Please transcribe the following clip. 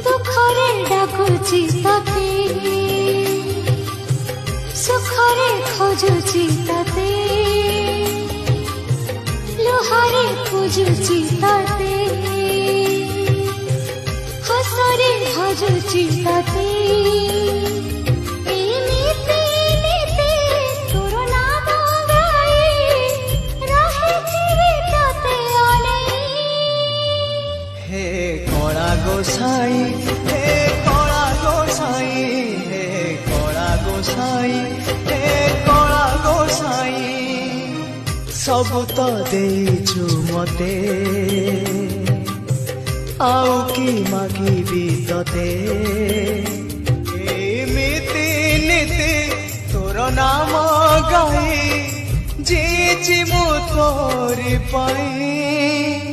ଦୁଃଖରେ ଡାକୁଛି ତତେ, ସୁଖରେ ଖୋଜୁଛି ତତେ, ଲୁହାରେ ପୂଜୁଛି ତତେ, ହସରେ ଭଜୁଛି ତତେ। গোসাই হে কলা গোসাই, হে কলা গোসাই, হে কলা গোসাই, সবু তো দেইছু মতে আউ কি মাগিবি ততে। এমিতি নীতি তোর নাম গাই জিছি মু তোরি পাই।